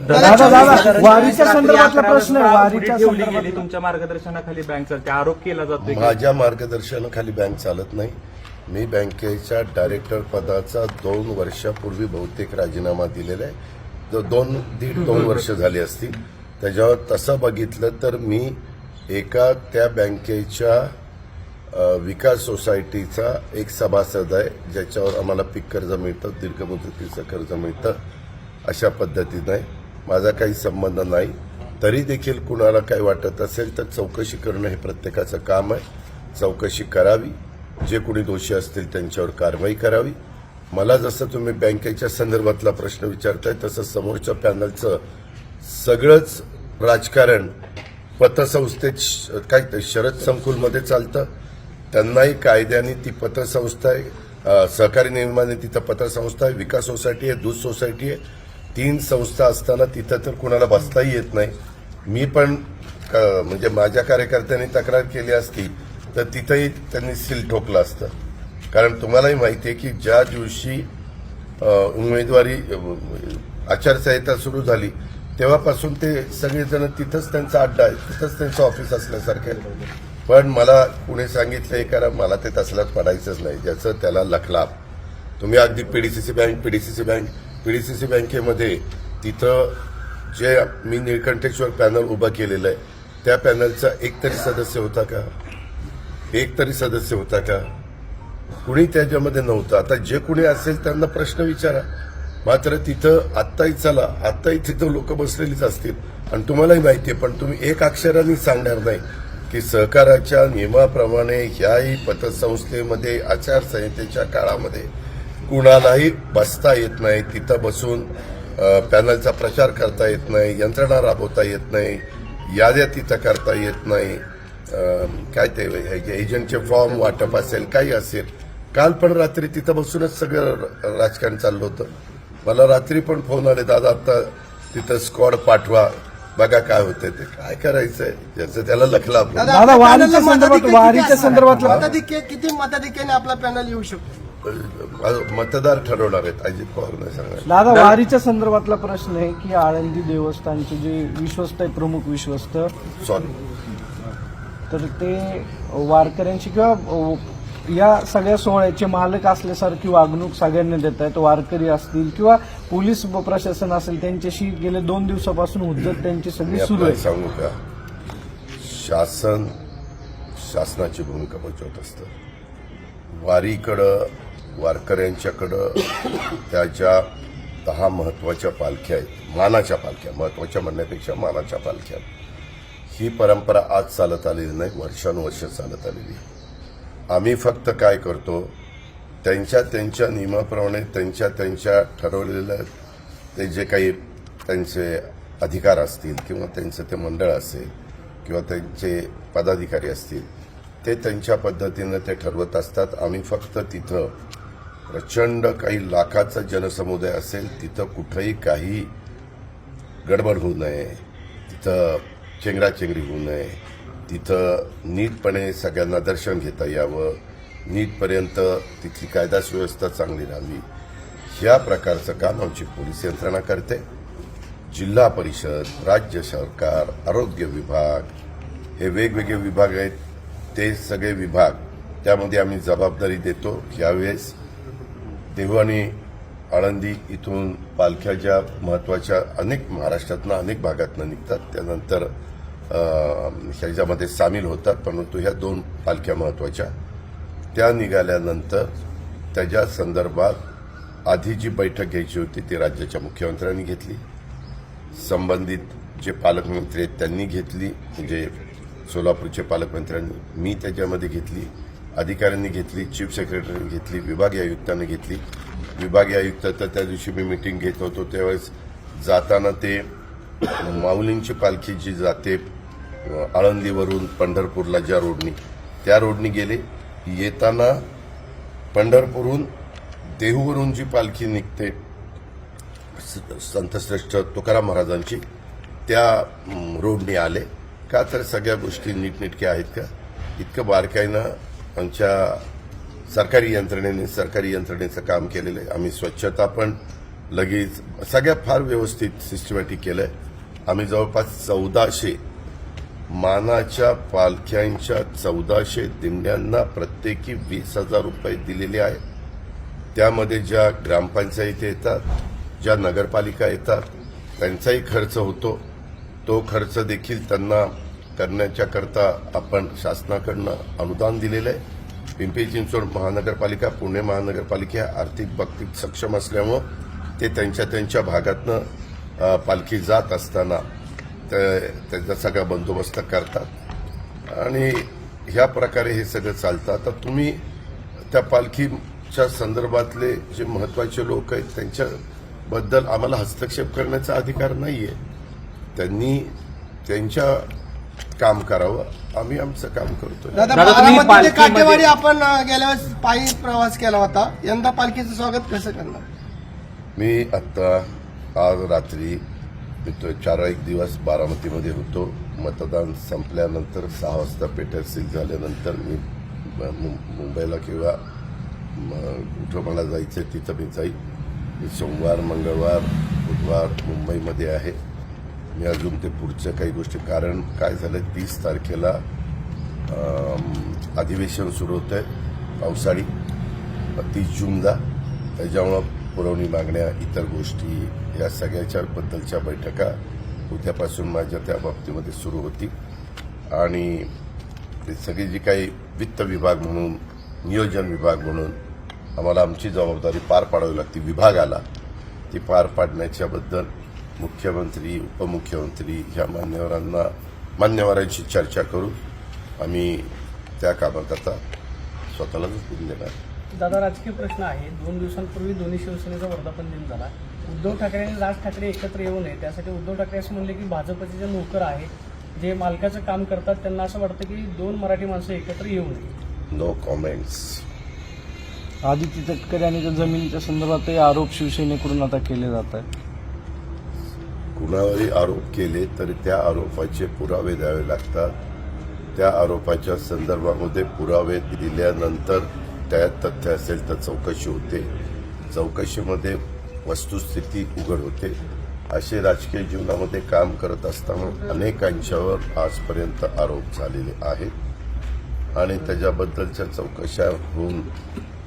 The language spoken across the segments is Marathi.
वारीच्या संदर्भातला प्रश्न आहे. वारीच्या संदर्भात तुमच्या मार्गदर्शनाखाली बँक चालते, आरोप केला जातोय. माझ्या मार्गदर्शनाखाली बँक चालत नाही. मी बँकेच्या डायरेक्टर पदाचा 2 वर्षापूर्वी बहुतेक राजीनामा दिलेला आहे. 2 वर्ष झाली असतील. त्याच्यावर तसं बघितलं तर मी एका त्या बँकेच्या विकास सोसायटीचा एक सभासद आहे, ज्याच्यावर आम्हाला पीक कर्ज मिळतं, दीर्घ मुदतीचं कर्ज मिळतं. अशा पद्धतीने माझा काही संबंध नाही. तरी देखील कुणाला काही वाटत असेल तर चौकशी करणं हे प्रत्येकाचं काम आहे. चौकशी करावी, जे कोणी दोषी असतील त्यांच्यावर कारवाई करावी. मला जसं तुम्ही बँकेच्या संदर्भातला प्रश्न विचारताय तसं समोरच्या पॅनलचं सगळंच राजकारण पतसंस्थेत काय शरद संकुलमध्ये चालतं. त्यांनाही कायद्याने ती पतसंस्था आहे, सहकारी नियमाने तिथं पतसंस्था आहे, विकास सोसायटी आहे, दूध सोसायटी आहे. 3 संस्था असताना तिथं तर कुणाला बसताही येत नाही. मी पण म्हणजे माझ्या कार्यकर्त्यांनी तक्रार केली असती तर तिथंही त्यांनी सील ठोकलं असतं. कारण तुम्हालाही माहिती आहे की ज्या दिवशी उमेदवारी आचारसंहिता सुरू झाली तेव्हापासून ते सगळेजण तिथंच त्यांचा अड्डा आहे, तिथंच त्यांचं ऑफिस असल्यासारखं आहे. पण मला कुणी सांगितलंय कारण मला ते तसल्यात पडायचंच नाही, ज्याचं त्याला लखलाप. तुम्ही अगदी पीडीसीसी बँकेमध्ये तिथं जे मी निळकंठेश्वर पॅनल उभं केलेलं आहे त्या पॅनलचा एक तरी सदस्य होता का? कुणी त्याच्यामध्ये नव्हतं. आता जे कुणी असेल त्यांना प्रश्न विचारा. मात्र तिथं आत्ताही तिथं लोक बसलेलीच असतील आणि तुम्हालाही माहिती आहे. पण तुम्ही एक अक्षराने सांगणार नाही की सहकाराच्या नियमाप्रमाणे ह्याही पतसंस्थेमध्ये आचारसंहितेच्या काळामध्ये कुणालाही बसता येत नाही, तिथं बसून पॅनलचा प्रचार करता येत नाही, यंत्रणा राबवता येत नाही, याद्या तिथं करता येत नाही, काय ते एजंटचे फॉर्म वाटप असेल काही असेल. काल पण रात्री तिथं बसूनच सगळं राजकारण चाललं होतं. मला रात्री पण फोन आले, दादा आता तिथं स्क्वॉड पाठवा, बघा काय होतंय ते. काय करायचंय ज्याचं त्याला लखलाप. दादा वारीच्या संदर्भात किती मताधिक्याने आपला पॅनल येऊ शकतो मतदार ठरवणार आहेत, अजित पवार नाही सांगणार. दादा वारीच्या संदर्भातला प्रश्न आहे की आळंदी देवस्थानचे जे विश्वस्त आहे, प्रमुख विश्वस्त, तर ते वारकऱ्यांची किंवा या सगळ्या सोहळ्याचे मालक असल्यासारखी वागणूक सगळ्यांना देत आहेत. वारकरी असतील किंवा पोलीस प्रशासन असेल, त्यांच्याशी गेले 2 दिवसापासून हुज्जत त्यांची सगळी सुरू आहे. सांगू का, शासनाची भूमिका बजावत असतं. वारीकडं, वारकऱ्यांच्याकडं त्या ज्या 10 महत्वाच्या पालख्या आहेत, मानाच्या पालख्या, महत्वाच्या म्हणण्यापेक्षा मानाच्या पालख्या, ही परंपरा आज चालत आलेली नाही, वर्षानुवर्ष चालत आलेली. आम्ही फक्त काय करतो, त्यांच्या नियमाप्रमाणे त्यांच्या ठरवलेलं ते जे काही त्यांचे अधिकार असतील किंवा त्यांचं ते मंडळ असेल किंवा त्यांचे पदाधिकारी असतील ते त्यांच्या पद्धतीनं ते ठरवत असतात. आम्ही फक्त तिथं प्रचंड काही लाखाचा जनसमुदाय असेल तिथं कुठंही काही गडबड होऊ नये, तिथं चेंगराचेंगरी होऊ नये, तिथं नीटपणे सगळ्यांना दर्शन घेता यावं, नीटपर्यंत तिथली कायदा सुव्यवस्था चांगली राहावी, ह्या प्रकारचं काम आमची पोलीस यंत्रणा करते. जिल्हा परिषद, राज्य सरकार, आरोग्य विभाग, हे वेगवेगळे विभाग आहेत. ते सगळे विभाग त्यामध्ये आम्ही जबाबदारी देतो. यावेळेस देहू आणि आळंदी इथून पालख्या ज्या महत्वाच्या अनेक महाराष्ट्रातनं अनेक भागातनं निघतात, त्यानंतर ह्याच्यामध्ये सामील होतात. परंतु ह्या 2 पालख्या महत्वाच्या त्या निघाल्यानंतर त्याच्या संदर्भात आधी जी बैठक घ्यायची होती ती राज्याच्या मुख्यमंत्र्यांनी घेतली, संबंधित जे पालकमंत्री आहेत त्यांनी घेतली, म्हणजे सोलापूरचे पालकमंत्र्यांनी, मी त्याच्यामध्ये घेतली, अधिकाऱ्यांनी घेतली, चीफ सेक्रेटरीने घेतली, विभागीय आयुक्तांनी घेतली. विभागीय आयुक्त तर त्या दिवशी मी मीटिंग घेत होतो त्यावेळेस जाताना ते माऊलींची पालखी जी जाते आळंदीवरून पंढरपूरला ज्या रोडनी, त्या रोडनी गेले. येताना पंढरपूरहून देहूवरून जी पालखी निघते संतश्रेष्ठ तुकाराम महाराजांची, त्या रोडनी आले का, तर सगळ्या गोष्टी नीटनेटक्या आहेत का, इतकं बारकाईनं आमच्या सरकारी यंत्रणेचं काम केलेलं आहे. आम्ही स्वच्छता पण लगेच सगळ्या फार व्यवस्थित सिस्टमॅटिक केलंय. आम्ही जवळपास 1400 मानाच्या पालख्यांच्या 1400 दिंड्यांना प्रत्येकी 20,000 रुपये दिलेले आहेत. त्यामध्ये ज्या ग्रामपंचायती येतात, ज्या नगरपालिका येतात, त्यांचाही खर्च होतो. तो खर्च देखील त्यांना करण्याच्या करता आपण शासनाकडनं अनुदान दिलेलं आहे. पिंपरी चिंचवड महानगरपालिका, पुणे महानगरपालिका आर्थिक बाबतीत सक्षम असल्यामुळं ते त्यांच्या भागातनं पालखी जात असताना त्याचा सगळा बंदोबस्त करतात आणि ह्या प्रकारे हे सगळं चालतं. आता तुम्ही त्या पालखीच्या संदर्भातले जे महत्वाचे लोक आहेत त्यांच्याबद्दल आम्हाला हस्तक्षेप करण्याचा अधिकार नाहीये. त्यांनी त्यांच्या काम करावं, आम्ही आमचं काम करतोय. दादा, तुम्ही बारामती ते पालखीमध्ये- काटेवाडी आपण गेल्या वेळेस पायी प्रवास केला होता. यंदा पालखीचं स्वागत कसं करणार? मी आता आज रात्री 4 दिवस बारामतीमध्ये होतो. मतदान संपल्यानंतर 6 वाजता पेटर सील झाल्यानंतर मी मुंबईला किंवा कुठं मला जायचं तिथं मी जाईल. मी सोमवार, मंगळवार, बुधवार मुंबईमध्ये आहे. मी अजून ते पुढच्या काही गोष्टी, कारण काय झालं 30 तारखेला अधिवेशन सुरू होतं आहे पावसाळी, 30 जूनला. त्याच्यामुळं पुरवणी मागण्या, इतर गोष्टी या सगळ्याच्या बद्दलच्या बैठका उद्यापासून माझ्या त्या बाबतीमध्ये सुरू होती. आणि ते सगळी जी काही वित्त विभाग म्हणून, नियोजन विभाग म्हणून आम्हाला आमची जबाबदारी पार पाडावी लागते विभागाला, ती पार पाडण्याच्याबद्दल मुख्यमंत्री, उपमुख्यमंत्री ह्या मान्यवरांशी चर्चा करून आम्ही त्या कामात आता स्वतःला झुकून देणार. दादा, राजकीय प्रश्न आहे. 2 दिवसांपूर्वी दोन्ही शिवसेनेचा वर्धापन दिन झाला. उद्धव ठाकरे आणि राज ठाकरे एकत्र येऊ नये, त्यासाठी उद्धव ठाकरे असे म्हणले की भाजपचे जे नोकर आहेत, जे मालकाचं काम करतात, त्यांना असं वाटतं की 2 मराठी माणसं एकत्र येऊ नये. No comments. आदित्य तटकरे आणि त्या जमिनीच्या संदर्भातही आरोप शिवसेनेकडून आता केले जात आहेत. कुणावरही आरोप केले तरी त्या आरोपाचे पुरावे द्यावे लागतात. त्या आरोपाच्या संदर्भामध्ये पुरावे दिल्यानंतर त्यात तथ्य असेल तर चौकशी होते. चौकशीमध्ये वस्तुस्थिती उघड होते. असे राजकीय जीवनामध्ये काम करत असताना अनेकांच्यावर आजपर्यंत आरोप झालेले आहेत आणि त्याच्याबद्दलच्या चौकशा होऊन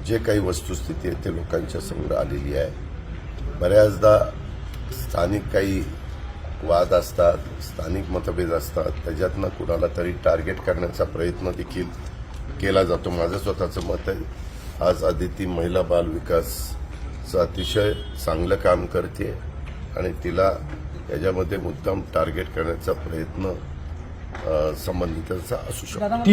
जे काही वस्तुस्थिती आहे ते लोकांच्या समोर आलेली आहे. बऱ्याचदा स्थानिक काही वाद असतात, स्थानिक मतभेद असतात, त्याच्यातनं कुणाला तरी टार्गेट करण्याचा प्रयत्न देखील केला जातो. माझं स्वतःचं मत आहे, आज आदिती महिला बाल विकासचं अतिशय चांगलं काम करते आणि तिला याच्यामध्ये मुद्दाम टार्गेट करण्याचा प्रयत्न संबंधितांचा असू शकतो.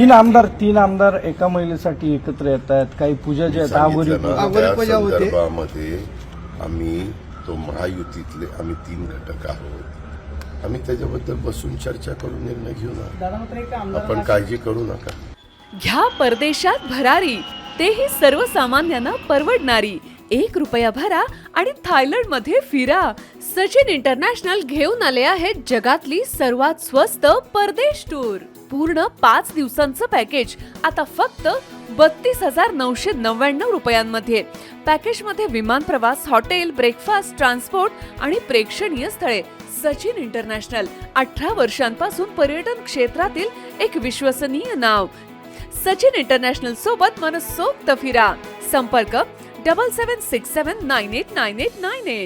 3 आमदार एका महिलेसाठी एकत्र येत आहेत. काही पूजा जे आहेत सांगितलं ना, आगोरी त्या पूजा होते. संदर्भामध्ये आम्ही तो महायुतीतले 3 घटक आहोत. आम्ही त्याच्याबद्दल बसून चर्चा करून निर्णय घेऊ ना. दादा, मात्र एक आपण आमदार काळजी करू नका. घ्या परदेशात भरारी, तेही सर्वसामान्यांना परवडणारी. 1 रुपया भरा आणि थायलंडमध्ये फिरा. सचिन इंटरनॅशनल घेऊन आले आहेत जगातली सर्वात स्वस्त परदेश टूर. पूर्ण 5 दिवसांचं पॅकेज आता फक्त 32,999 रुपयांमध्ये. पॅकेजमध्ये विमान प्रवास, हॉटेल, ब्रेकफास्ट, ट्रान्सपोर्ट आणि प्रेक्षणीय स्थळे. सचिन इंटरनॅशनल, 18 वर्षांपासून पर्यटन क्षेत्रातील एक विश्वसनीय नाव. सचिन इंटरनॅशनल सोबत मनसोक्त फिरा. संपर्क 7767989898.